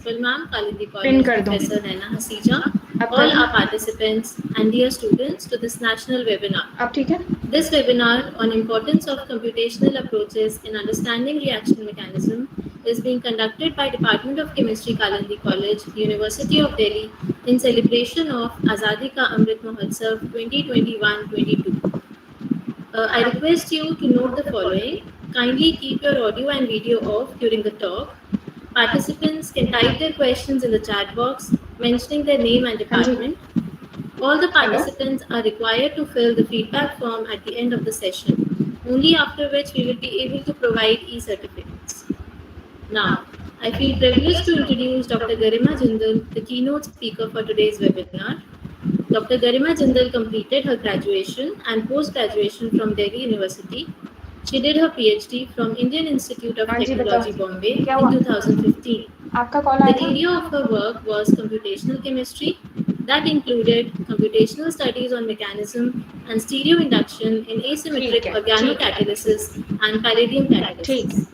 Principal Ma'am, Kalindi College Professor Naina Hasija, all our participants and dear students to this national webinar. This webinar on importance of computational approaches in understanding reaction mechanism is being conducted by Department of Chemistry, Kalindi College, University of Delhi in celebration of Azadi Ka Amrit Mahotsav 2021-22. I request you to note the following. Kindly keep your audio and video off during the talk. Participants can type their questions in the chat box, mentioning their name and department. All the participants are required to fill the feedback form at the end of the session, only after which we will be able to provide e-certificates. Now, I feel privileged to introduce Dr. Garima Jindal, the keynote speaker for today's webinar. Dr. Garima Jindal completed her graduation and post-graduation from Delhi University. She did her PhD from Indian Institute of Technology, Bombay in 2015. The area of her work was computational chemistry that included computational studies on mechanism and stereoinduction in asymmetric organocatalysis and palladium catalysis.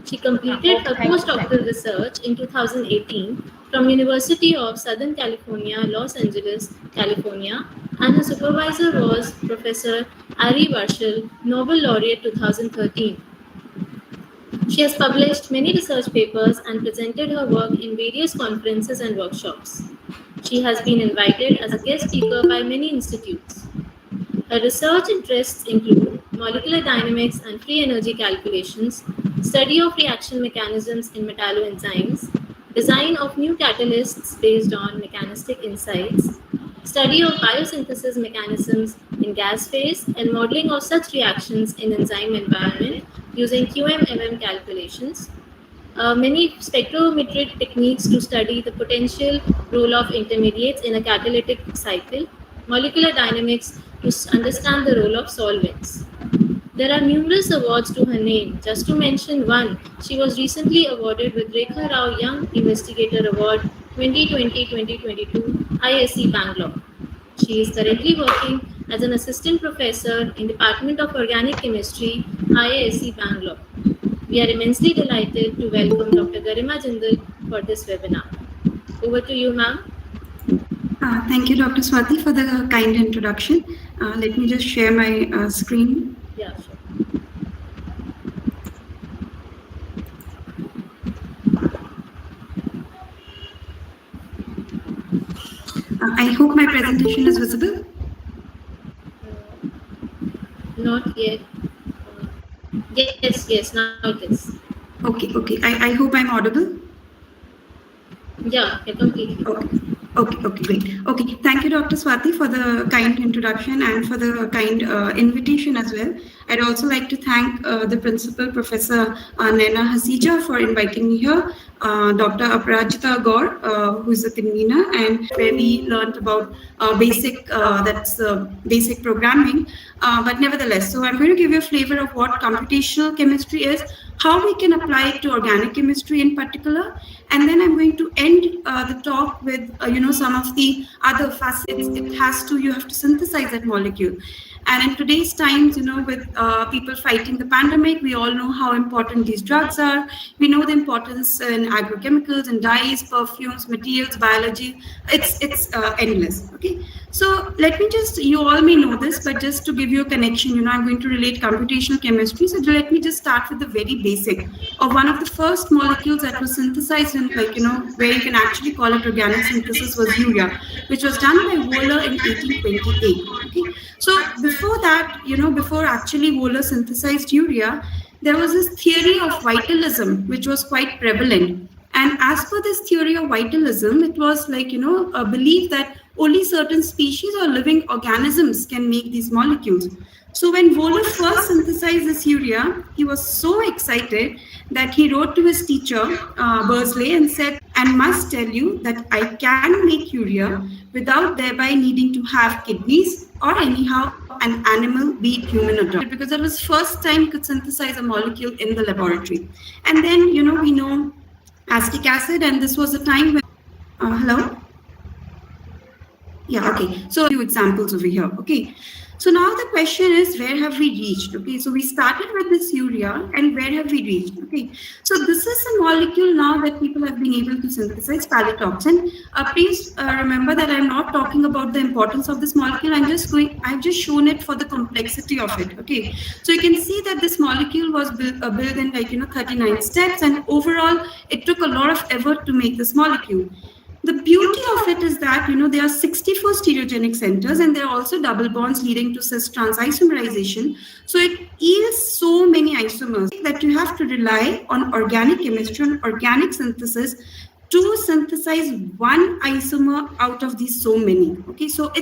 She completed her postdoctoral research in 2018 from University of Southern California, Los Angeles, California, and her supervisor was Professor Ari Varshal, Nobel Laureate 2013. She has published many research papers and presented her work in various conferences and workshops. She has been invited as a guest speaker by many institutes. Her research interests include molecular dynamics and free energy calculations, study of reaction mechanisms in metalloenzymes, design of new catalysts based on mechanistic insights, study of biosynthesis mechanisms in gas phase, and modeling of such reactions in enzyme environment using QM/MM calculations. Many spectrometric techniques to study the potential role of intermediates in a catalytic cycle, molecular dynamics to understand the role of solvents. There are numerous awards to her name. Just to mention one, she was recently awarded with Rekha Rao Young Investigator Award 2020-2022 ISC Bangalore. She is currently working as an assistant professor in Department of Organic Chemistry, IISc Bangalore. We are immensely delighted to welcome Dr. Garima Jindal for this webinar. Over to you, ma'am. Thank you, Dr. Swati, for the kind introduction. Let me just share my screen. Yeah, sure. I hope my presentation is visible. Not yet. Yes, now it is. Okay. I hope I'm audible. Yeah, completely. Okay, great. Okay, thank you, Dr. Swati, for the kind introduction and for the kind invitation as well. I'd also like to thank the principal, Professor Naina Hasija, for inviting me here, Dr. Aparajita Gaur, who's the convener, and where we learned about basic programming. But nevertheless, so I'm going to give you a flavor of what computational chemistry is, how we can apply it to organic chemistry in particular, and then I'm going to end the talk with some of the other facets. You have to synthesize that molecule. And in today's times, with people fighting the pandemic, we all know how important these drugs are. We know the importance in agrochemicals and dyes, perfumes, materials, biology. It's endless. Okay. So let me you all may know this, but just to give you a connection, I'm going to relate computational chemistry. So let me just start with the very basic of one of the first molecules that was synthesized in, where you can actually call it organic synthesis, was urea, which was done by Wohler in 1828. Okay. So before that, before actually Wohler synthesized urea, there was this theory of vitalism, which was quite prevalent. And as per this theory of vitalism, it was a belief that only certain species or living organisms can make these molecules. So when Wohler first synthesized this urea, he was so excited that he wrote to his teacher, Bursley, and said, "And must tell you that I can make urea without thereby needing to have kidneys or anyhow an animal, be it human or dog," because that was first time he could synthesize a molecule in the laboratory. And then, we know acetic acid, and this was a time when, hello? Yeah, okay. So a few examples over here. Okay. So now the question is, where have we reached? Okay, so we started with this urea, and where have we reached? Okay, so this is a molecule now that people have been able to synthesize, palitroxin. Please remember that I'm not talking about the importance of this molecule. I've just shown it for the complexity of it. Okay, so you can see that this molecule was built in 39 steps, and overall it took a lot of effort to make this molecule. The beauty of it is that, there are 64 stereogenic centers, and there are also double bonds leading to cis-trans isomerization. So it yields so many isomers that you have to rely on organic chemistry, on organic synthesis, to synthesize one isomer out of these so many. Okay, so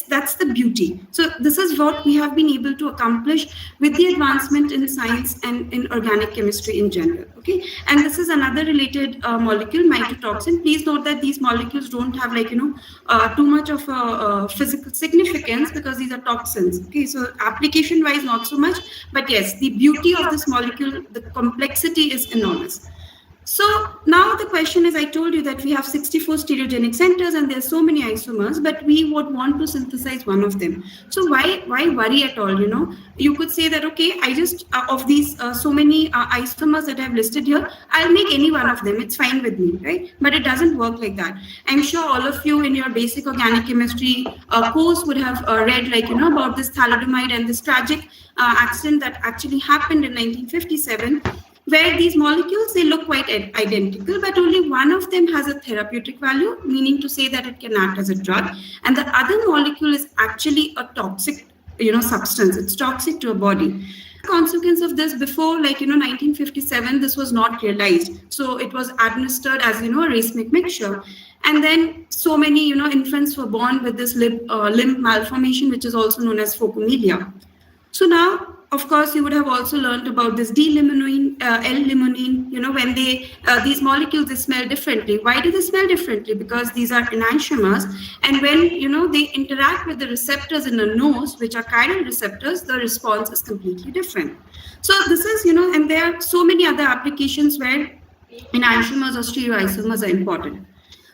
that's the beauty. So this is what we have been able to accomplish with the advancement in science and in organic chemistry in general. Okay, and this is another related molecule, mycotoxin. Please note that these molecules don't have too much of physical significance because these are toxins. Okay, so application wise not so much, but yes, the beauty of this molecule, the complexity is enormous. So now the question is, I told you that we have 64 stereogenic centers and there's so many isomers, but we would want to synthesize one of them. So why worry at all? You could say that, okay, I just of these so many isomers that I've listed here, I'll make any one of them. It's fine with me, right? But it doesn't work like that. I'm sure all of you in your basic organic chemistry course would have read about this thalidomide and this tragic accident that actually happened in 1957. Where these molecules, they look quite identical, but only one of them has a therapeutic value, meaning to say that it can act as a drug, and the other molecule is actually a toxic, substance. It's toxic to a body. Consequence of this, before 1957, this was not realized. So it was administered as a racemic mixture, and then so many infants were born with this limb malformation, which is also known as phocomelia. So now, of course, you would have also learned about this D-limonene, L-limonene, when these molecules, they smell differently. Why do they smell differently? Because these are enantiomers, and when, they interact with the receptors in the nose, which are chiral receptors, the response is completely different. So this is, and there are so many other applications where enantiomers or stereoisomers are important.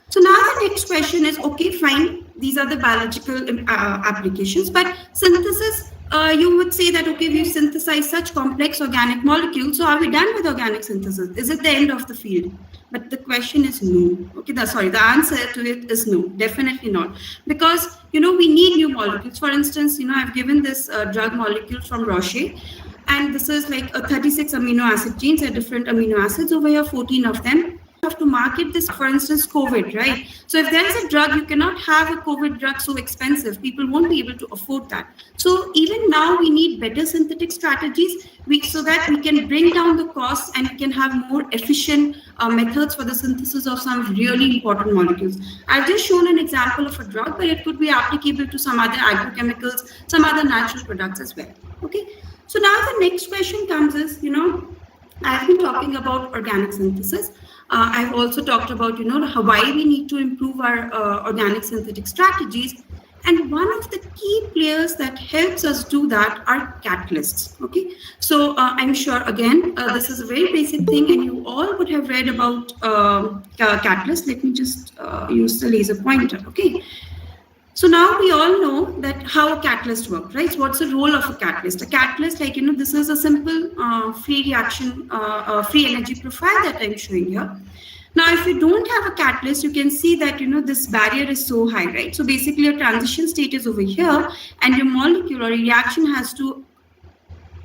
So now the next question is, okay, fine, these are the biological applications, but synthesis, you would say that, okay, we've synthesized such complex organic molecules, so are we done with organic synthesis? Is it the end of the field? But the question is no. Okay, the answer to it is no, definitely not. Because, we need new molecules. For instance, I've given this drug molecule from Roche, and this is like a 36 amino acid genes, there are different amino acids over here, 14 of them. Have to market this, for instance, COVID, right? So if there is a drug, you cannot have a COVID drug so expensive. People won't be able to afford that. So even now we need better synthetic strategies so that we can bring down the costs and we can have more efficient methods for the synthesis of some really important molecules. I've just shown an example of a drug, but it could be applicable to some other agrochemicals, some other natural products as well. Okay. So now the next question comes is, I've been talking about organic synthesis. I've also talked about, why we need to improve our organic synthetic strategies. And one of the key players that helps us do that are catalysts. Okay, so I'm sure, again, this is a very basic thing, and you all would have read about catalysts. Let me just use the laser pointer. Okay. So now we all know that how a catalyst works, right? So what's the role of a catalyst? A catalyst, this is a simple free reaction, free energy profile that I'm showing here. Now, if you don't have a catalyst, you can see that, this barrier is so high, right? So basically your transition state is over here, and your molecule or reaction has to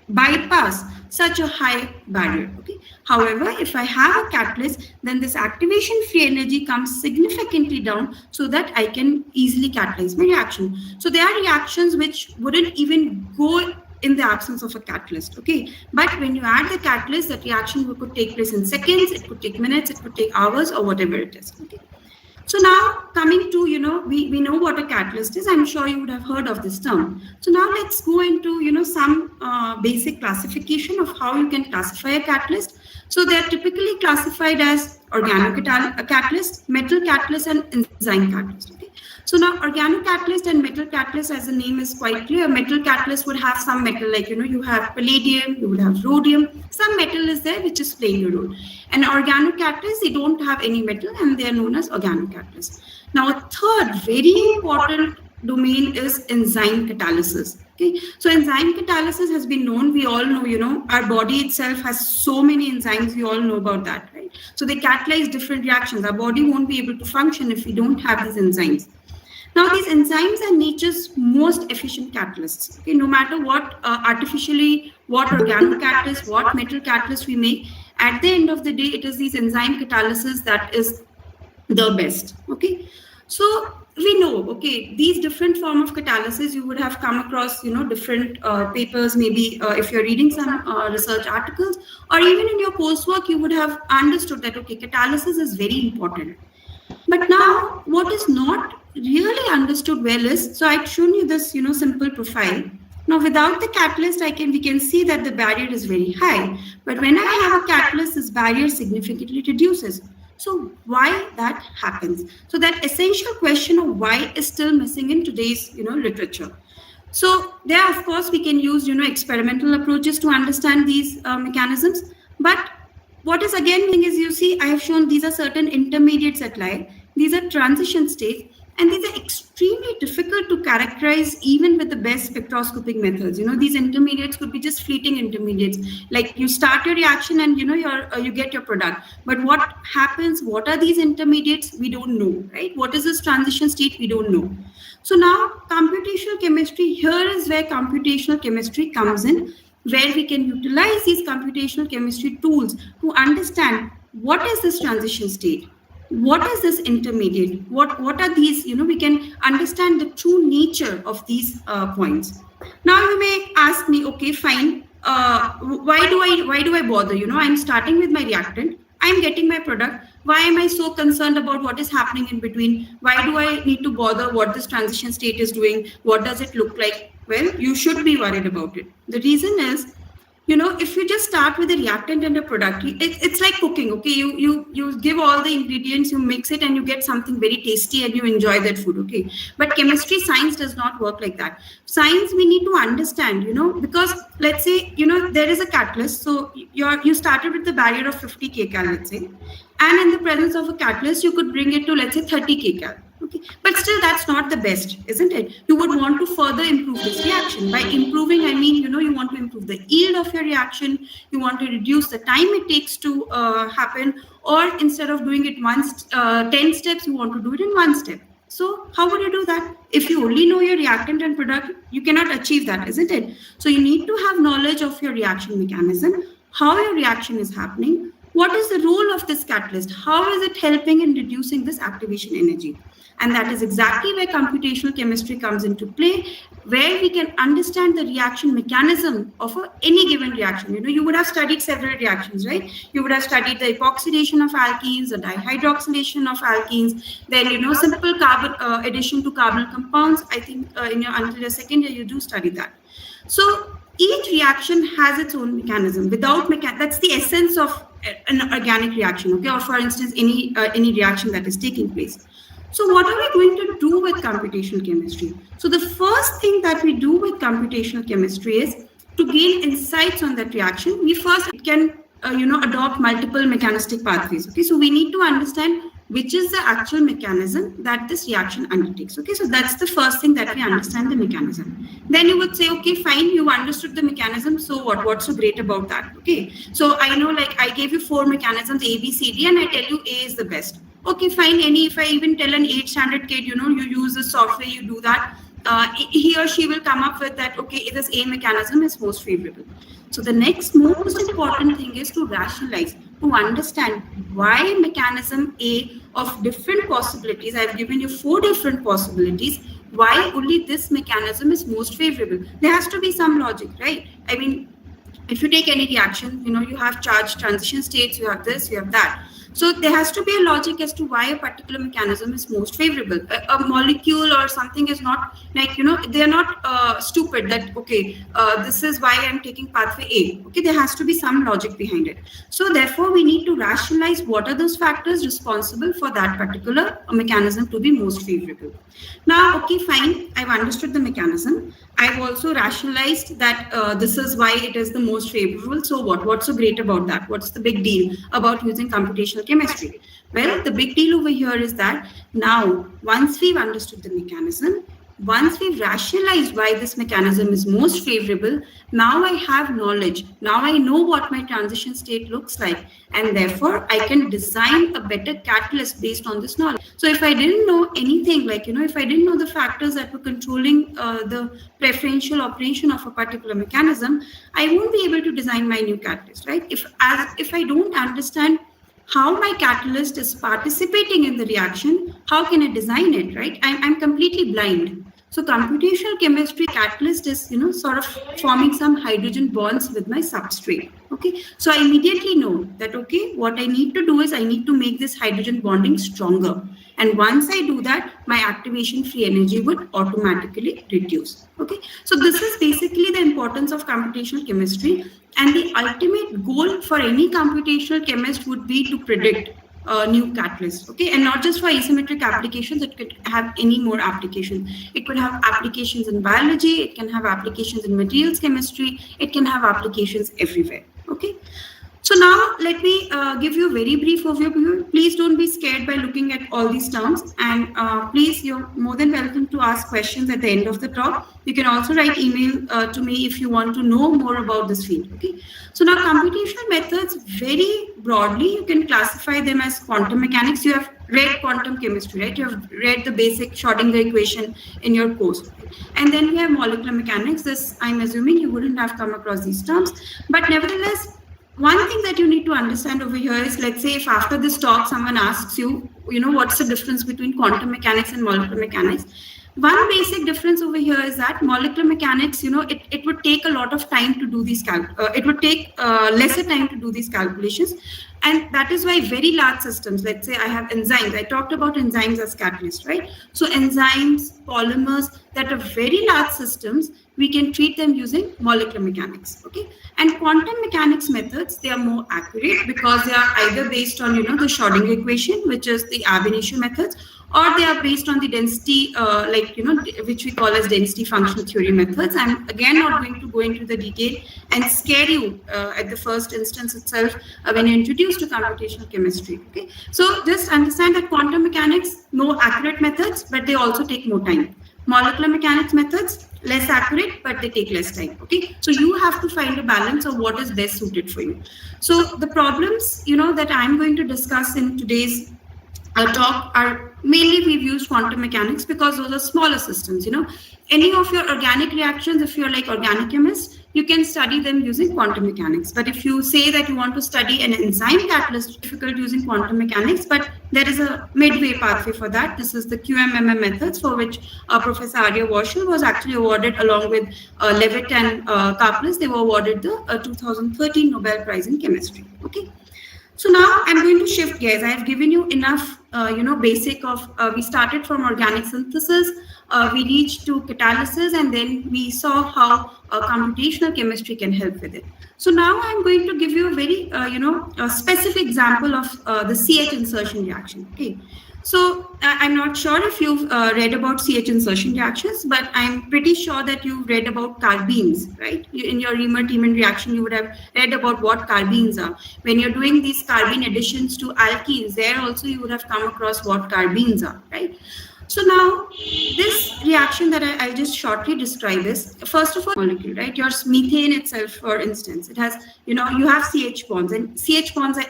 bypass such a high barrier. Okay. However, if I have a catalyst, then this activation free energy comes significantly down so that I can easily catalyze my reaction. So there are reactions which wouldn't even go in the absence of a catalyst. Okay. But when you add the catalyst, that reaction could take place in seconds, it could take minutes, it could take hours, or whatever it is. Okay. So now coming to, we know what a catalyst is. I'm sure you would have heard of this term. So now let's go into, some basic classification of how you can classify a catalyst. So they're typically classified as organic catalyst, metal catalyst, and enzyme catalyst. Okay. So now organic catalyst and metal catalyst, as the name is quite clear, metal catalyst would have some metal, you have palladium, you would have rhodium, some metal is there which is playing a role. And organic catalysts, they don't have any metal and they are known as organic catalysts. Now a third very important domain is enzyme catalysis. Okay, so enzyme catalysis has been known. We all know, our body itself has so many enzymes. We all know about that, right? So they catalyze different reactions. Our body won't be able to function if we don't have these enzymes. Now, these enzymes are nature's most efficient catalysts. Okay, no matter what what organocatalyst, what metal catalyst we make, at the end of the day, it is these enzyme catalysis that is the best. Okay, so we know, okay, these different form of catalysis, you would have come across, different papers, maybe if you're reading some research articles, or even in your coursework, you would have understood that, okay, catalysis is very important. But now what is not really understood well is, so I've shown you this, simple profile. Now, without the catalyst, we can see that the barrier is very high. But when I have a catalyst, this barrier significantly reduces. So why that happens? So that essential question of why is still missing in today's, literature. So there, of course, we can use, experimental approaches to understand these mechanisms. But what is again is, you see, I have shown these are certain intermediates at lie. These are transition states, and these are extremely difficult to characterize even with the best spectroscopic methods. These intermediates could be just fleeting intermediates. Like you start your reaction and you get your product. But what happens? What are these intermediates? We don't know, right? What is this transition state? We don't know. So now computational chemistry, here is where computational chemistry comes in, where we can utilize these computational chemistry tools to understand what is this transition state, what is this intermediate, what are these, we can understand the true nature of these points. Now you may ask me, okay, fine, why do I bother? I'm starting with my reactant, I'm getting my product. Why am I so concerned about what is happening in between? Why do I need to bother what this transition state is doing? What does it look like? Well, you should be worried about it. The reason is, if you just start with a reactant and a product, it's like cooking, okay? You give all the ingredients, you mix it, and you get something very tasty and you enjoy that food, okay? But chemistry, science does not work like that. Science, we need to understand, because let's say, there is a catalyst. So you started with the barrier of 50 kcal, let's say. And in the presence of a catalyst, you could bring it to, let's say, 30 kcal. Okay, but still that's not the best, isn't it? You would want to further improve this reaction. By improving, I mean, you want to improve the yield of your reaction. You want to reduce the time it takes to happen, or instead of doing it 10 steps, you want to do it in one step. So how would you do that? If you only know your reactant and product, you cannot achieve that, isn't it? So you need to have knowledge of your reaction mechanism, how your reaction is happening, what is the role of this catalyst, how is it helping in reducing this activation energy. And that is exactly where computational chemistry comes into play, where we can understand the reaction mechanism of any given reaction. You would have studied several reactions, right? You would have studied the epoxidation of alkenes, the dihydroxylation of alkenes, then, simple carbon addition to carbonyl compounds. I think until your second year, you do study that. So each reaction has its own mechanism. That's the essence of an organic reaction, okay? Or for instance, any reaction that is taking place. So what are we going to do with computational chemistry? So the first thing that we do with computational chemistry is to gain insights on that reaction. We first can, adopt multiple mechanistic pathways. Okay, so we need to understand which is the actual mechanism that this reaction undertakes. Okay, so that's the first thing, that we understand the mechanism. Then you would say, okay, fine, you understood the mechanism. So what's so great about that? Okay, so I know, like I gave you 4 mechanisms, A, B, C, D, and I tell you A is the best. Okay, fine. If I even tell an 8th standard kid, you use the software, you do that, he or she will come up with that, okay, this A mechanism is most favorable. So the next most important thing is to rationalize, to understand why mechanism A of different possibilities, I've given you 4 different possibilities, why only this mechanism is most favorable. There has to be some logic, right? I mean, if you take any reaction, you have charged transition states, you have this, you have that. So there has to be a logic as to why a particular mechanism is most favorable. A molecule or something is not like, they're not stupid that, okay, this is why I'm taking pathway A. Okay, there has to be some logic behind it. So therefore, we need to rationalize what are those factors responsible for that particular mechanism to be most favorable. Now, okay, fine, I've understood the mechanism. I've also rationalized that this is why it is the most favorable. So what's so great about that? What's the big deal about using computational chemistry? Well, the big deal over here is that now, once we've understood the mechanism, once we've rationalized why this mechanism is most favorable, now I have knowledge. Now I know what my transition state looks like, and therefore I can design a better catalyst based on this knowledge. So if I didn't know anything, like, if I didn't know the factors that were controlling the preferential operation of a particular mechanism, I won't be able to design my new catalyst, right? If I don't understand how my catalyst is participating in the reaction, how can I design it, right? I'm completely blind. So computational chemistry catalyst is, sort of forming some hydrogen bonds with my substrate. Okay, so I immediately know that, okay, what I need to do is I need to make this hydrogen bonding stronger. And once I do that, my activation free energy would automatically reduce. Okay, so this is basically the importance of computational chemistry. And the ultimate goal for any computational chemist would be to predict new catalysts, okay? And not just for asymmetric applications, it could have any more applications. It could have applications in biology, it can have applications in materials chemistry, it can have applications everywhere, okay? So now let me give you a very brief overview. Please don't be scared by looking at all these terms, and please, you're more than welcome to ask questions at the end of the talk. You can also write email to me if you want to know more about this field. Okay. So now computational methods, very broadly, you can classify them as quantum mechanics. You have read quantum chemistry, right? You have read the basic Schrodinger equation in your course. And then we have molecular mechanics. This, I'm assuming you wouldn't have come across these terms, but nevertheless, one thing that you need to understand over here is, let's say if after this talk someone asks you, what's the difference between quantum mechanics and molecular mechanics? One basic difference over here is that molecular mechanics, it would take a lot of time to do these it would take lesser time to do these calculations. And that is why very large systems, let's say I have enzymes. I talked about enzymes as catalysts, right? So enzymes, polymers that are very large systems, we can treat them using molecular mechanics, okay? And quantum mechanics methods, they are more accurate because they are either based on, the Schrodinger equation, which is the ab initio methods, or they are based on the density, which we call as density function theory methods. I'm again not going to go into the detail and scare you at the first instance itself when you're introduced to computational chemistry. Okay, so just understand that quantum mechanics, more accurate methods, but they also take more time. Molecular mechanics methods, less accurate, but they take less time. Okay, so you have to find a balance of what is best suited for you. So the problems, that I'm going to discuss in today's talk are mainly we've used quantum mechanics because those are smaller systems. Any of your organic reactions, if you're like organic chemist, you can study them using quantum mechanics. But if you say that you want to study an enzyme catalyst, it's difficult using quantum mechanics, but there is a midway pathway for that. This is the QMMM methods, for which Professor Arya Warshel was actually awarded, along with Levitt and Karplus. They were awarded the 2013 Nobel Prize in Chemistry. Okay. So now I'm going to shift gears. I have given you enough, basic of, we started from organic synthesis, we reached to catalysis, and then we saw how computational chemistry can help with it. So now I'm going to give you a very, a specific example of the CH insertion reaction. Okay. So I'm not sure if you've read about CH insertion reactions, but I'm pretty sure that you've read about carbenes, right? In your Riemann-Tiemann reaction, you would have read about what carbenes are. When you're doing these carbene additions to alkenes, there also you would have come across what carbenes are, right? So now this reaction that I'll just shortly describe is, first of all, molecule, right? Your methane itself, for instance, it has, you have CH bonds, and CH bonds are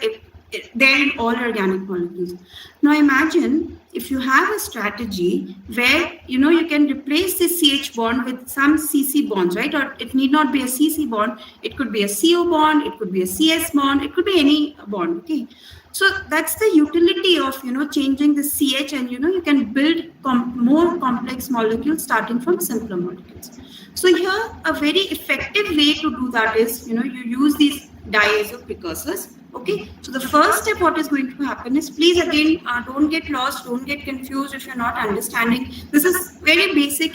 there in all organic molecules. Now imagine if you have a strategy where, you can replace this CH bond with some CC bonds, right? Or it need not be a CC bond. It could be a CO bond. It could be a CS bond. It could be any bond, okay? So that's the utility of, changing the CH, and, you can build more complex molecules starting from simpler molecules. So here, a very effective way to do that is, you use these diazo precursors. Okay, so the first step, what is going to happen is, please again, don't get lost, don't get confused if you're not understanding. This is very basic,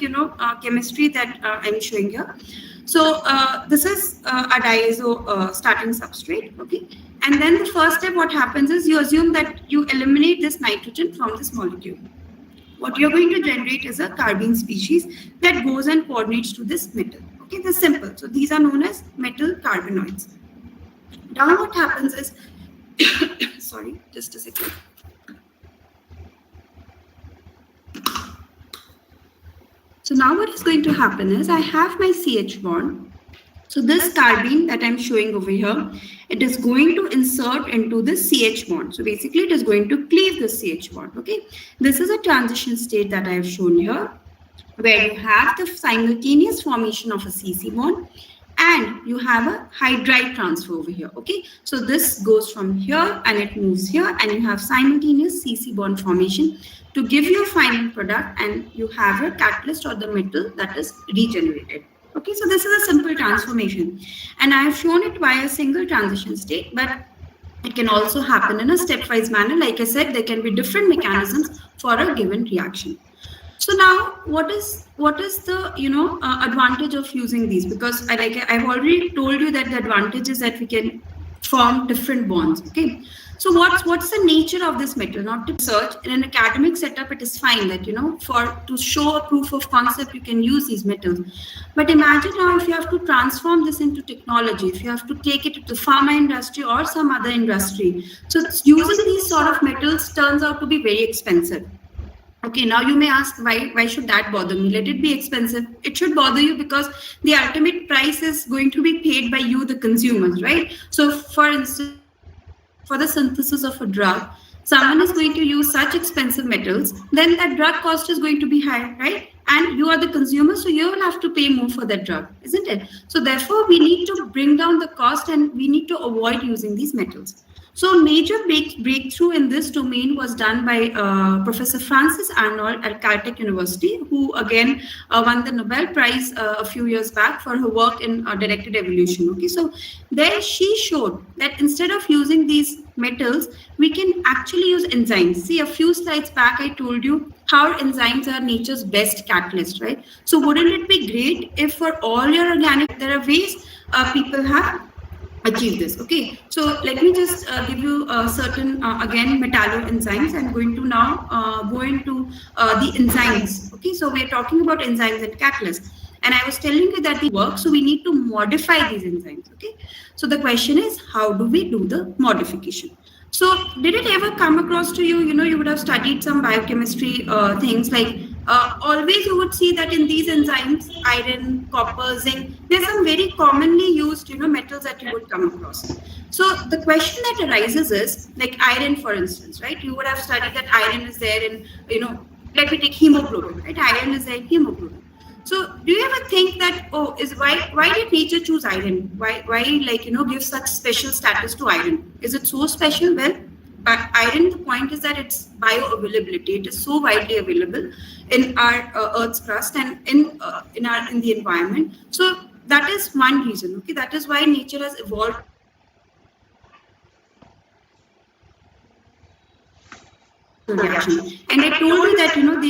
chemistry that I'm showing here. So this is a diazo starting substrate. Okay, and then the first step, what happens is you assume that you eliminate this nitrogen from this molecule. What you're going to generate is a carbene species that goes and coordinates to this metal. Okay, this is simple. So these are known as metal carbenoids. Now what happens is, sorry, just a second. So So now what is going to happen is I have my CH bond. So this carbene that I'm showing over here, it is going to insert into the CH bond. So basically it is going to cleave the CH bond, okay? This is a transition state that I have shown here, where you have the simultaneous formation of a CC bond and you have a hydride transfer over here, okay? So this goes from here and it moves here and you have simultaneous CC bond formation to give you a final product, and you have a catalyst or the metal that is regenerated. Okay, so this is a simple transformation, and I have shown it via a single transition state, but it can also happen in a stepwise manner. Like I said, there can be different mechanisms for a given reaction. So now, what is the advantage of using these? Because I've already told you that the advantage is that we can form different bonds. Okay. So what's the nature of this metal? Not to search in an academic setup, it is fine that to show a proof of concept you can use these metals. But imagine now if you have to transform this into technology, if you have to take it to the pharma industry or some other industry. So using these sort of metals turns out to be very expensive. Okay, now you may ask, why should that bother me? Let it be expensive. It should bother you because the ultimate price is going to be paid by you, the consumers, right? So for instance, for the synthesis of a drug, someone is going to use such expensive metals, then that drug cost is going to be high, right? And you are the consumer, so you will have to pay more for that drug, isn't it? So therefore, we need to bring down the cost and we need to avoid using these metals. So major breakthrough in this domain was done by Professor Frances Arnold at Caltech University, who again won the Nobel Prize a few years back for her work in directed evolution. Okay, so there she showed that instead of using these metals, we can actually use enzymes. See, a few slides back, I told you how enzymes are nature's best catalyst, right? So wouldn't it be great if for all your organic, there are ways people have achieve this. Okay, so let me just give you certain again metalloenzymes. I'm going to now go into the enzymes. Okay, so we're talking about enzymes and catalysts, and I was telling you that they work, so we need to modify these enzymes. Okay, so the question is, how do we do the modification? So did it ever come across to you, you would have studied some biochemistry things like always you would see that in these enzymes, iron, copper, zinc, there's some very commonly used, metals that you would come across. So the question that arises is, like iron, for instance, right? You would have studied that iron is there in, let me take hemoglobin, right? Iron is there in hemoglobin. So do you ever think that, why did nature choose iron? Why give such special status to iron? Is it so special? Well, iron, the point is that it's bioavailability. It is so widely available in our Earth's crust and in the environment. So that is one reason. Okay, that is why nature has evolved. Reaction. And I told you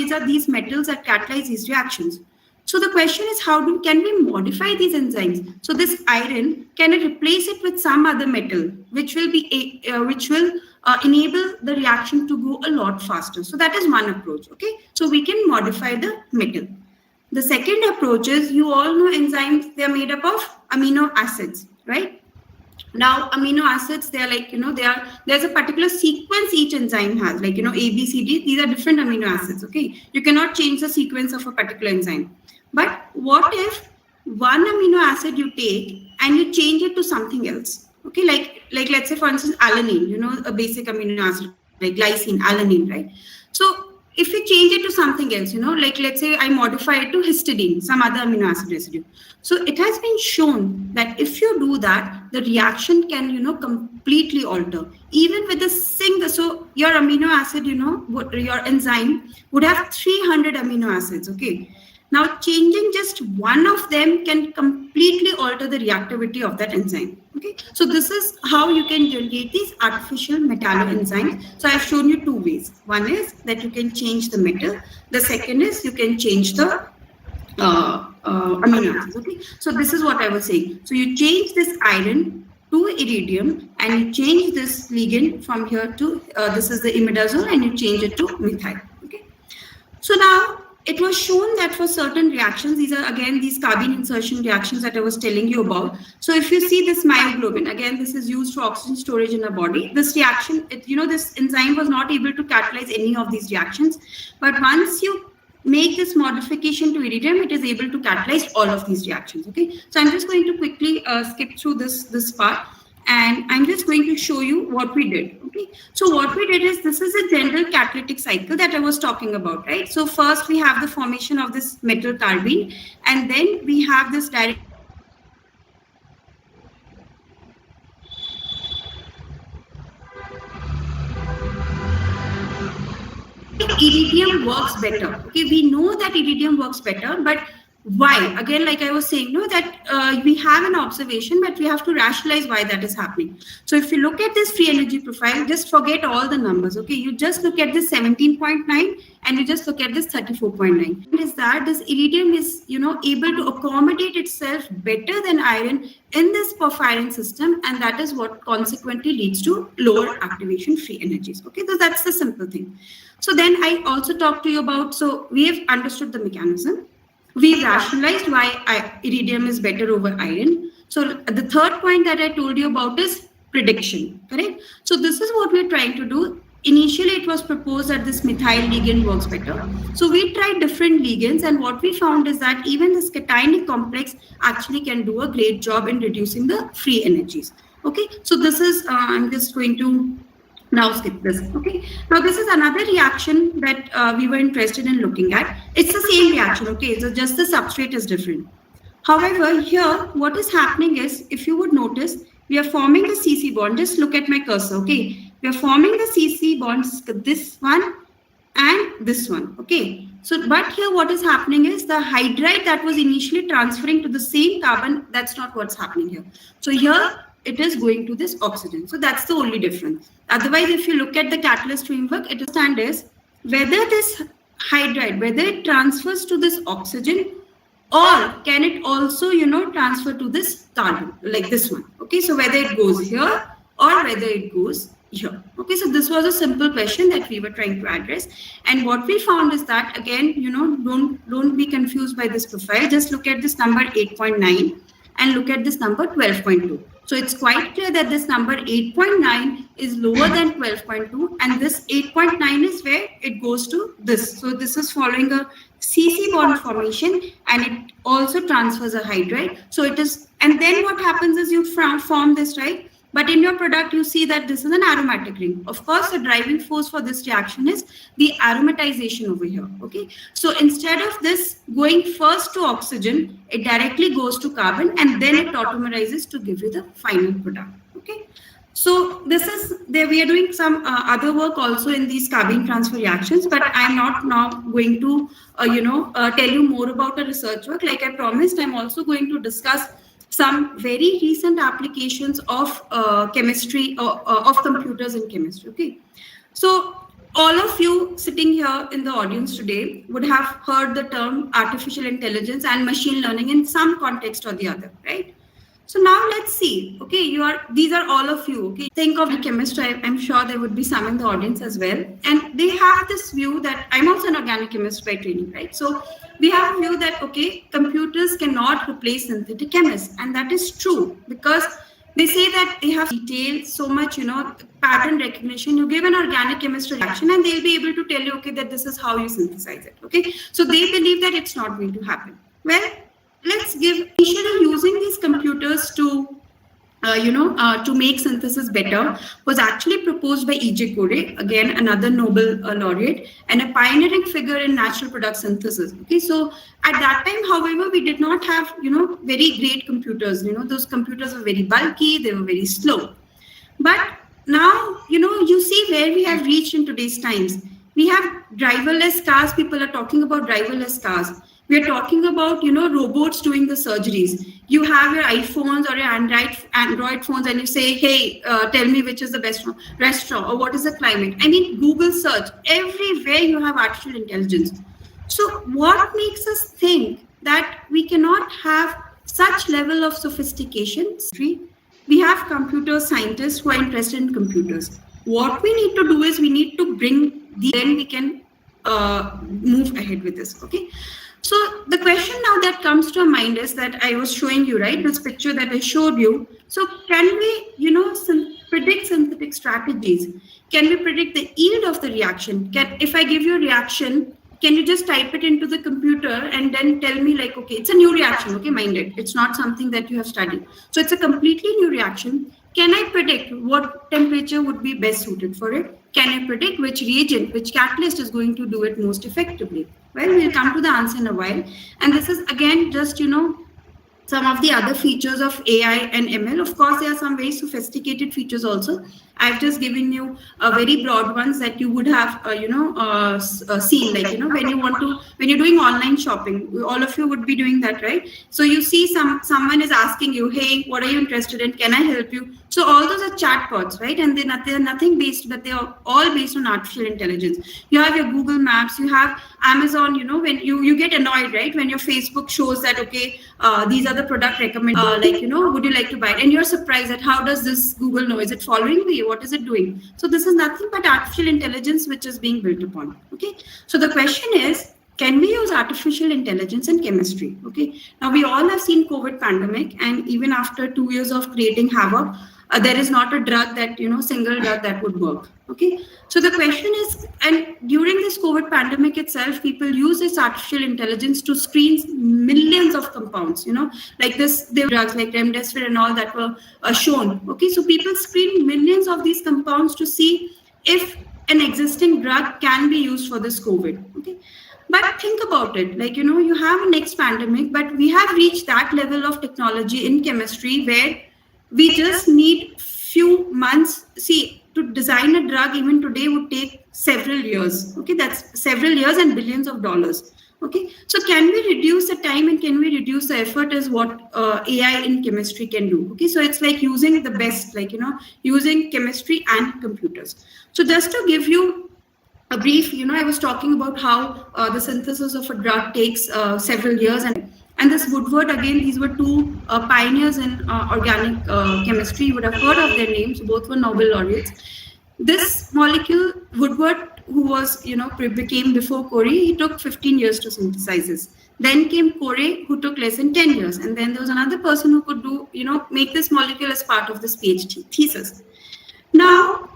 that these metals that catalyze these reactions. So the question is, can we modify these enzymes? So this iron, can it replace it with some other metal, which will enable the reaction to go a lot faster? So that is one approach. Okay, so we can modify the metal. The second approach is, you all know enzymes, they are made up of amino acids, right? Now, amino acids, they are like, there's a particular sequence each enzyme has, like, A, B, C, D, these are different amino acids, okay? You cannot change the sequence of a particular enzyme. But what if one amino acid you take and you change it to something else? Okay, like let's say, for instance, alanine, a basic amino acid, like glycine, alanine, right? So if you change it to something else, like let's say I modify it to histidine, some other amino acid residue. So it has been shown that if you do that, the reaction can, completely alter. Even with a single, so your amino acid, your enzyme would have 300 amino acids, okay? Now, changing just one of them can completely alter the reactivity of that enzyme. Okay, so this is how you can generate these artificial metalloenzymes. So I've shown you two ways. One is that you can change the metal. The second is you can change the amino acids. Okay, so this is what I was saying. So you change this iron to iridium, and you change this ligand from here to this is the imidazole, and you change it to methyl. Okay, so now it was shown that for certain reactions, these are again these carbene insertion reactions that I was telling you about. So if you see this myoglobin, again, this is used for oxygen storage in our body. This reaction, this enzyme was not able to catalyze any of these reactions. But once you make this modification to iridium, it is able to catalyze all of these reactions. Okay, so I'm just going to quickly skip through this part, and I'm just going to show you what we did. Okay, so what we did is, this is a general catalytic cycle that I was talking about, right? So first we have the formation of this metal carbene, and then we have this direct iridium works better. Okay, we know that iridium works better, but why? Again, like I was saying, no, that we have an observation, but we have to rationalize why that is happening. So if you look at this free energy profile, just forget all the numbers. Okay, you just look at this 17.9 and you just look at this 34.9. Is that this iridium is, able to accommodate itself better than iron in this porphyrin system, and that is what consequently leads to lower activation free energies. Okay, so that's the simple thing. So then I also talked to you about, so we have understood the mechanism. We rationalized why iridium is better over iron. So the third point that I told you about is prediction, correct? So this is what we're trying to do. Initially, it was proposed that this methyl ligand works better. So we tried different ligands, and what we found is that even this cationic complex actually can do a great job in reducing the free energies. Okay, so this is, I'm just going to now skip this. Okay, now this is another reaction that we were interested in looking at. It's the same reaction. Okay, so just the substrate is different. However, here what is happening is, if you would notice, we are forming the CC bond. Just look at my cursor. Okay, we are forming the CC bonds, this one and this one. Okay, so but here what is happening is, the hydride that was initially transferring to the same carbon, that's not what's happening here. So here it is going to this oxygen. So that's the only difference. Otherwise, if you look at the catalyst framework, it is whether this hydride, whether it transfers to this oxygen, or can it also, transfer to this carbon, like this one. Okay, so whether it goes here or whether it goes here. Okay, so this was a simple question that we were trying to address. And what we found is that, again, don't be confused by this profile. Just look at this number 8.9 and look at this number 12.2. So it's quite clear that this number 8.9 is lower than 12.2, and this 8.9 is where it goes to this. So this is following a CC bond formation, and it also transfers a hydride. So it is, and then what happens is you form this, right? But in your product, you see that this is an aromatic ring. Of course, the driving force for this reaction is the aromatization over here. Okay, so instead of this going first to oxygen, it directly goes to carbon, and then it automerizes to give you the final product. Okay, so this is there. We are doing some other work also in these carbene transfer reactions, but I'm not now going to tell you more about the research work. Like I promised, I'm also going to discuss some very recent applications of chemistry, of computers in chemistry. Okay, so all of you sitting here in the audience today would have heard the term artificial intelligence and machine learning in some context or the other, right? So now let's see. Okay, these are all of you. Okay, think of the chemist. I'm sure there would be some in the audience as well, and they have this view that I'm also an organic chemist by training, right? So we have a view that, okay, computers cannot replace synthetic chemists, and that is true, because they say that they have detailed so much, pattern recognition. You give an organic chemist a reaction and they'll be able to tell you, okay, that this is how you synthesize it. Okay, so they believe that it's not going to happen. Well, let's give, initially using these computers to to make synthesis better was actually proposed by E.J. Corey, again, another Nobel laureate and a pioneering figure in natural product synthesis. Okay, so at that time, however, we did not have, very great computers. Those computers were very bulky, they were very slow. But now, you see where we have reached in today's times. We have driverless cars. People are talking about driverless cars. We are talking about, robots doing the surgeries. You have your iPhones or your Android phones, and you say, hey, tell me which is the best restaurant or what is the climate. I mean, Google search. Everywhere you have artificial intelligence. So what makes us think that we cannot have such level of sophistication? We have computer scientists who are interested in computers. What we need to do is we need to bring then we can move ahead with this. Okay. So the question now that comes to our mind is that I was showing you, right, this picture that I showed you. So can we, predict synthetic strategies? Can we predict the yield of the reaction? If I give you a reaction, can you just type it into the computer and then tell me like, okay, it's a new reaction, okay, mind it. It's not something that you have studied. So it's a completely new reaction. Can I predict what temperature would be best suited for it? Can I predict which reagent, which catalyst is going to do it most effectively? Well, we'll come to the answer in a while. And this is again just, some of the other features of AI and ML. Of course, there are some very sophisticated features also. I've just given you very broad ones that you would have, seen. Like, when you're doing online shopping, all of you would be doing that, right? So you see someone is asking you, hey, what are you interested in? Can I help you? So all those are chatbots, right? And they're nothing based, but they are all based on artificial intelligence. You have your Google Maps, you have Amazon, when you get annoyed, right? When your Facebook shows that, okay, these are the product recommended, would you like to buy it? And you're surprised at how does this Google know? Is it following me? What is it doing? So this is nothing but artificial intelligence which is being built upon, okay? So the question is, can we use artificial intelligence in chemistry? Okay. Now we all have seen COVID pandemic, and even after 2 years of creating havoc, there is not a drug that, single drug that would work. Okay. So the question is, and during this COVID pandemic itself, people use this artificial intelligence to screen millions of compounds, like there were drugs like remdesivir and all that were shown. Okay. So people screen millions of these compounds to see if an existing drug can be used for this COVID. Okay. But think about it, like, you have a next pandemic, but we have reached that level of technology in chemistry where we just need few months. See, to design a drug even today would take several years. Okay, that's several years and billions of dollars. Okay, so can we reduce the time and can we reduce the effort is what AI in chemistry can do. Okay, so it's like using the best, like, using chemistry and computers. So just to give you a brief, I was talking about how the synthesis of a drug takes several years, and this Woodward, again, these were two pioneers in organic chemistry. You would have heard of their names. Both were Nobel laureates. This molecule, Woodward, who was, became before Corey, he took 15 years to synthesize this. Then came Corey, who took less than 10 years. And then there was another person who could do, make this molecule as part of this PhD thesis. Now,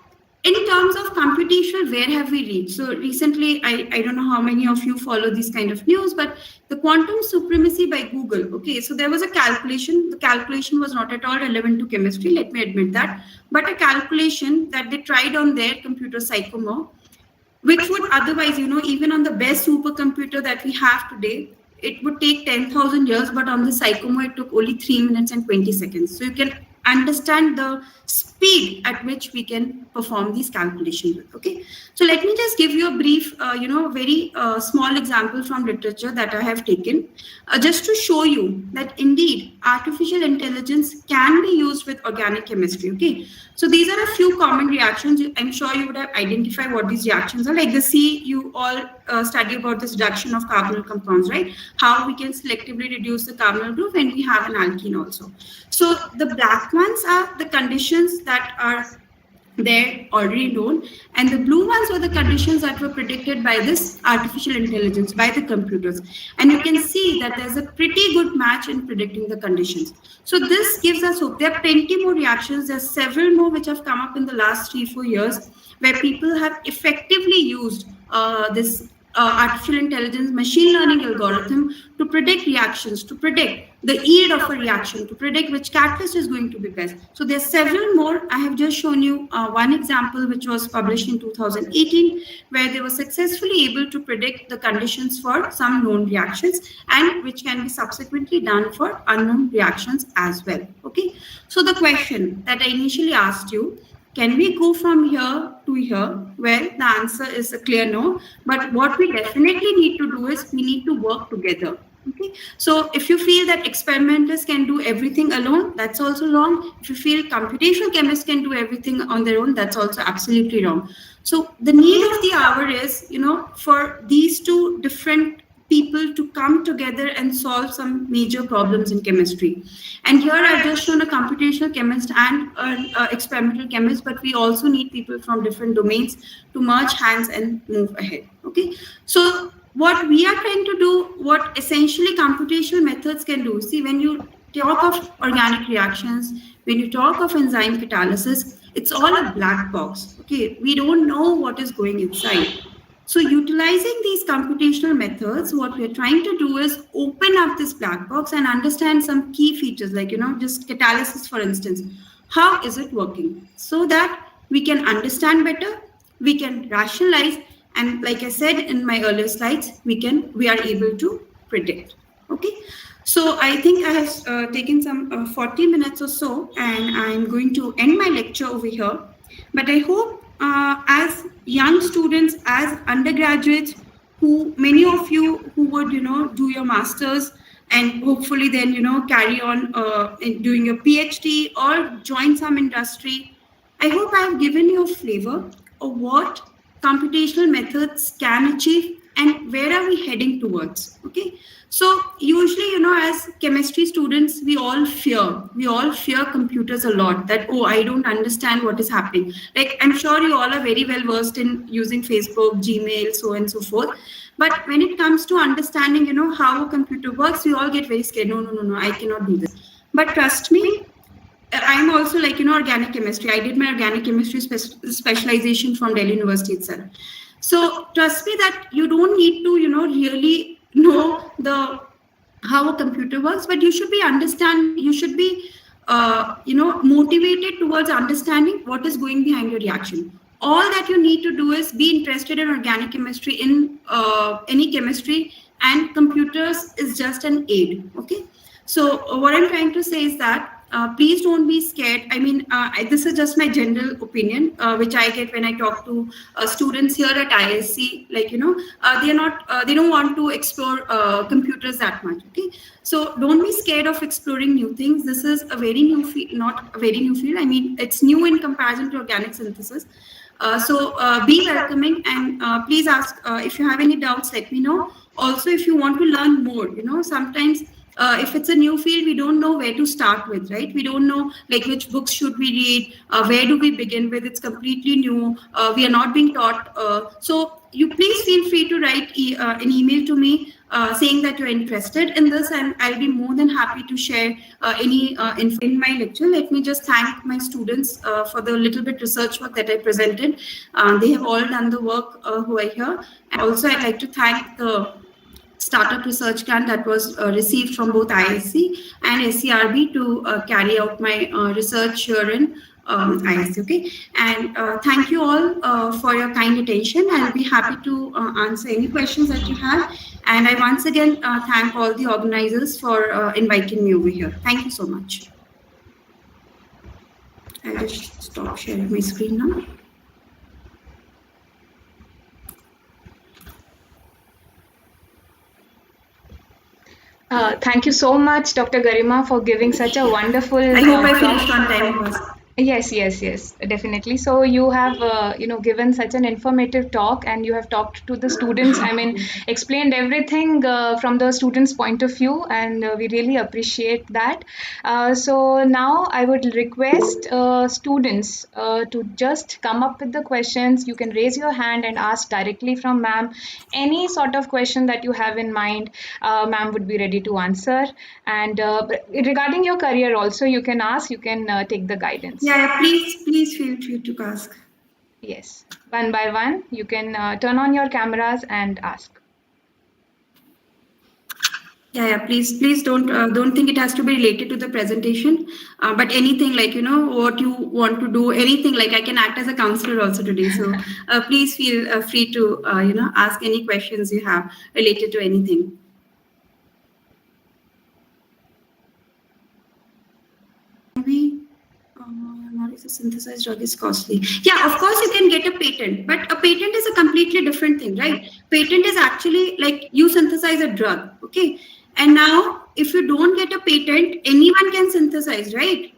in terms of computational, where have we reached? So recently, I don't know how many of you follow this kind of news, but the quantum supremacy by Google. Okay, so there was a calculation. The calculation was not at all relevant to chemistry, let me admit that, but a calculation that they tried on their computer Sycamore, which would otherwise, even on the best supercomputer that we have today, it would take 10,000 years, but on the Sycamore, it took only 3 minutes and 20 seconds. So you can understand the speed at which we can perform these calculations with. Okay, so let me just give you a brief, very small example from literature that I have taken, just to show you that indeed artificial intelligence can be used with organic chemistry. Okay, so these are a few common reactions. I'm sure you would have identified what these reactions are. Like the C, you all study about this reduction of carbonyl compounds, right? How we can selectively reduce the carbonyl group, and we have an alkene also. So the black ones are the conditions that are there already known, and the blue ones were the conditions that were predicted by this artificial intelligence, by the computers. And you can see that there's a pretty good match in predicting the conditions. So this gives us hope. There are plenty more reactions. There's several more which have come up in the last 3-4 years where people have effectively used this artificial intelligence machine learning algorithm to predict reactions, to predict the yield of a reaction, to predict which catalyst is going to be best. So there's several more. I have just shown you one example which was published in 2018, where they were successfully able to predict the conditions for some known reactions, and which can be subsequently done for unknown reactions as well. Okay, so the question that I initially asked you, can we go from here to here? Well, the answer is a clear no. But what we definitely need to do is we need to work together. Okay. So if you feel that experimenters can do everything alone, that's also wrong. If you feel computational chemists can do everything on their own, that's also absolutely wrong. So the need of the hour is, for these two different people to come together and solve some major problems in chemistry. And here I've just shown a computational chemist and an experimental chemist, but we also need people from different domains to merge hands and move ahead. Okay, so what we are trying to do, what essentially computational methods can do. See, when you talk of organic reactions, when you talk of enzyme catalysis, it's all a black box. Okay, we don't know what is going inside. So utilizing these computational methods, what we're trying to do is open up this black box and understand some key features, like, just catalysis, for instance. How is it working? So that we can understand better, we can rationalize, and like I said in my earlier slides, we are able to predict. Okay. So I think I have taken some 40 minutes or so, and I'm going to end my lecture over here. But I hope as young students, as undergraduates, many of you who would, do your masters and hopefully then, carry on in doing your PhD or join some industry, I hope I have given you a flavor of what computational methods can achieve and where are we heading towards. Okay. So usually, as chemistry students, we all fear computers a lot, that, oh, I don't understand what is happening. Like, I'm sure you all are very well versed in using Facebook, Gmail, so on and so forth. But when it comes to understanding, how a computer works, we all get very scared. No, I cannot do this. But trust me, I'm also like, organic chemistry. I did my organic chemistry specialization from Delhi University itself. So trust me that you don't need to, really know how a computer works, but you should be motivated towards understanding what is going behind your reaction. All that you need to do is be interested in organic chemistry, in any chemistry, and computers is just an aid. Okay. So what I'm trying to say is that please don't be scared. I mean, this is just my general opinion, which I get when I talk to students here at ISC. Like, they don't want to explore computers that much. Okay, so don't be scared of exploring new things. This is a very new field, not a very new field. I mean, it's new in comparison to organic synthesis. So be welcoming, and please ask if you have any doubts. Let me know. Also, if you want to learn more, sometimes. If it's a new field, we don't know where to start with, right? We don't know like which books should we read, where do we begin with? It's completely new. We are not being taught. So you please feel free to write an email to me saying that you're interested in this, and I'll be more than happy to share any info in my lecture. Let me just thank my students for the little bit research work that I presented. They have all done the work who are here. And also, I'd like to thank the startup research grant that was received from both ISC and SCRB to carry out my research here in ISC. Okay, and thank you all for your kind attention. I'll be happy to answer any questions that you have. And I once again thank all the organizers for inviting me over here. Thank you so much. I'll just stop sharing my screen now. Thank you so much, Dr. Garima, for giving such a wonderful. I hope I finished on time. Yes, definitely. So you have, given such an informative talk, and you have talked to the students. I mean, explained everything from the students' point of view, and we really appreciate that. So now I would request students to just come up with the questions. You can raise your hand and ask directly from ma'am. Any sort of question that you have in mind, ma'am would be ready to answer. And regarding your career also, you can ask, you can take the guidance. Yeah, please feel free to ask. Yes, one by one, you can turn on your cameras and ask. Yeah, please don't think it has to be related to the presentation, but anything like, what you want to do, anything like I can act as a counselor also today. So please feel free to, ask any questions you have related to anything. A synthesized drug is costly. Yeah, of course you can get a patent, but a patent is a completely different thing, right? Patent is actually like you synthesize a drug, okay? And now if you don't get a patent, anyone can synthesize, right?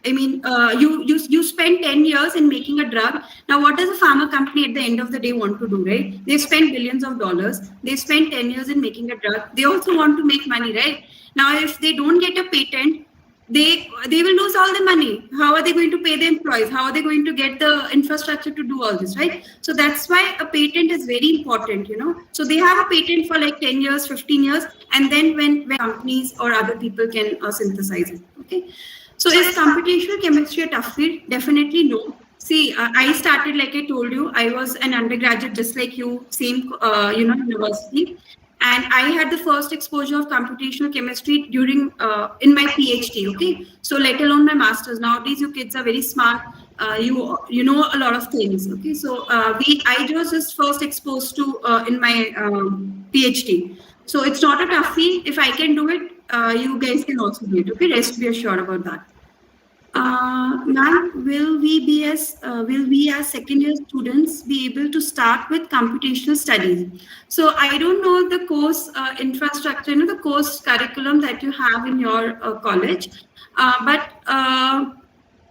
I mean, you spend 10 years in making a drug. Now, what does a pharma company at the end of the day want to do, right? They spend billions of dollars. They spend 10 years in making a drug. They also want to make money, right? Now, if they don't get a patent, they will lose all the money. How are they going to pay the employees? How are they going to get the infrastructure to do all this, right? So that's why a patent is very important, So they have a patent for like 10 years, 15 years, and then when companies or other people can synthesize it, okay? So is computational chemistry a tough field? Definitely no. See, I started, like I told you, I was an undergraduate just like you, same, university. And I had the first exposure of computational chemistry during, in my PhD, okay? So let alone my master's. Nowadays, you kids are very smart. You know a lot of things, okay? So I was just first exposed to in my PhD. So it's not a toughie. If I can do it, you guys can also do it, okay? Rest be assured about that. Ma'am, will we as second year students be able to start with computational studies? So I don't know the course infrastructure, the course curriculum that you have in your college, but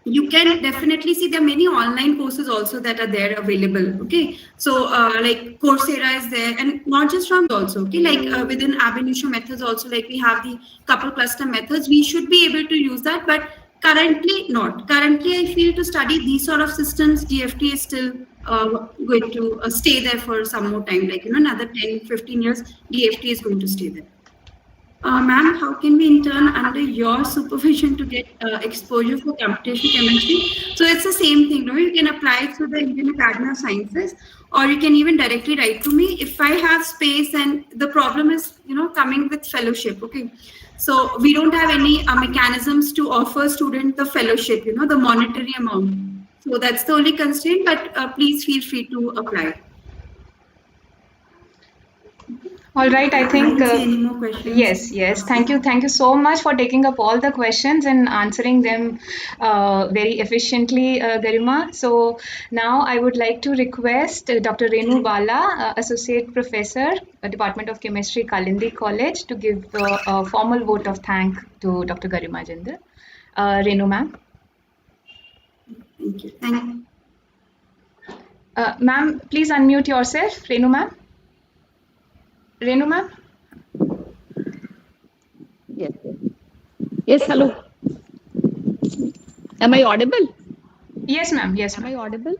you can definitely see there are many online courses also that are there available. Okay, so like Coursera is there, and not just from also. Okay, like within ab initio methods also, like we have the couple cluster methods. We should be able to use that, but currently not. Currently, I feel to study these sort of systems, DFT is still going to stay there for some more time, like another 10-15 years, DFT is going to stay there. Ma'am, how can we intern under your supervision to get exposure for computational chemistry? So it's the same thing, no? You can apply it through the Indian Academy of Sciences, or you can even directly write to me if I have space. And the problem is, coming with fellowship. Okay, so we don't have any mechanisms to offer student the fellowship, the monetary amount. So that's the only constraint. But please feel free to apply. All right, I think any more questions? Yes. Thank you so much for taking up all the questions and answering them very efficiently, Garima. So now I would like to request Dr. Renu Bala, Associate Professor, Department of Chemistry, Kalindi College, to give a formal vote of thanks to Dr. Garima Jindal. Renu ma'am. Thank you. Thank you. Ma'am, please unmute yourself. Renu ma'am. Renu ma'am? Yes, hello. Am I audible? Yes, ma'am. Am I audible?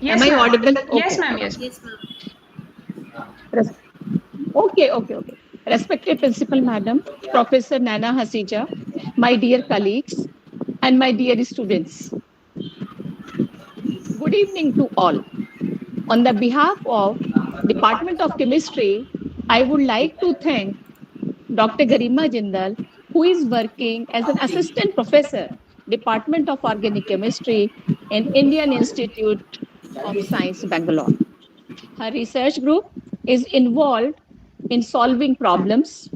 Yes, Am I audible? Okay. Yes, ma'am. Yes, ma'am. Okay. Respected Principal Madam, Professor Naina Hasija, my dear colleagues, and my dear students. Good evening to all. On the behalf of Department of Chemistry, I would like to thank Dr. Garima Jindal, who is working as an Assistant Professor, Department of Organic Chemistry in Indian Institute of Science, Bangalore. Her research group is involved in solving problems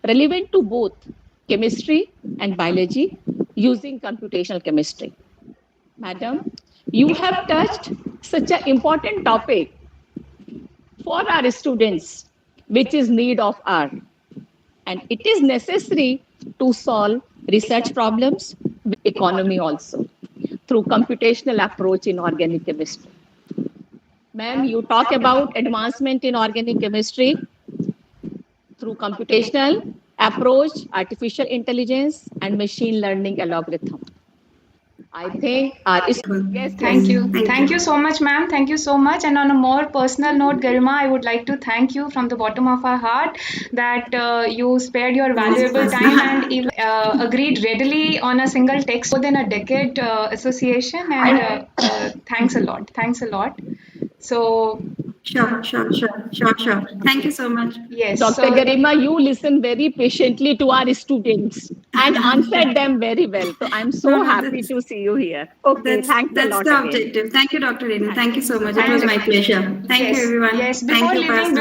relevant to both chemistry and biology using computational chemistry. Madam, you have touched such an important topic for our students, which is need of hour. And it is necessary to solve research problems with economy also through computational approach in organic chemistry. Ma'am, you talk about advancement in organic chemistry through computational approach, artificial intelligence, and machine learning algorithm. I think yes, thank you so much, ma'am. Thank you so much. And on a more personal note, Garima, I would like to thank you from the bottom of our heart that you spared your valuable time and even agreed readily on a single text within a decade association. And thanks a lot. So. Sure. Thank you so much. Yes. Dr. Garima, you listen very patiently to our students and answered them very well. So I'm so happy to see you here. Okay, thanks a lot. That's the objective. Thank you, Dr. Renu. Thank you so much. It was my pleasure. Thank you, everyone. Yes, thank you,